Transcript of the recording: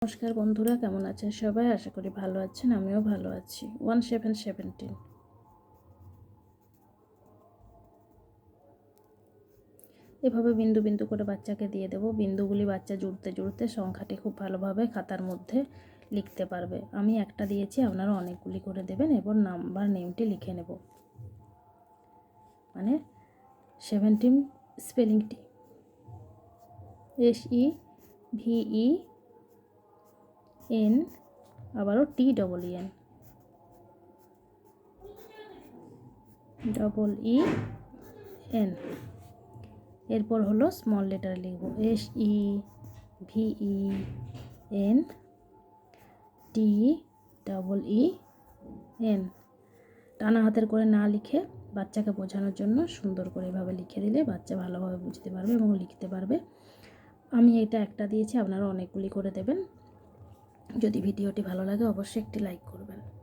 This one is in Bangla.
নমস্কার বন্ধুরা, কেমন আছেন সবাই? আশা করি ভালো আছেন, আমিও ভালো আছি। 1717 এভাবে বিন্দু বিন্দু করে বাচ্চাকে দিয়ে দেব। বিন্দুগুলি বাচ্চা জুড়তে জুড়তে সংখ্যাটি খুব ভালোভাবে খাতার মধ্যে লিখতে পারবে। আমি একটা দিয়েছি, আপনারা অনেকগুলি করে দেবেন। এবার নাম্বার নেমটি লিখে নেব, মানে 17 স্পেলিংটি SEVEN, আবারও TEEN এরপর হলো স্মল লেটার লিখব SEVEN। টানা হাতের করে না লিখে বাচ্চাকে বোঝানোর জন্য সুন্দর করে এভাবে লিখে দিলে বাচ্চা ভালোভাবে বুঝতে পারবে এবং লিখতে পারবে। আমি এটা একটা দিয়েছি, আপনারা অনেকগুলি করে দেবেন। যদি ভিডিওটি ভালো লাগে অবশ্যই একটি লাইক করুন।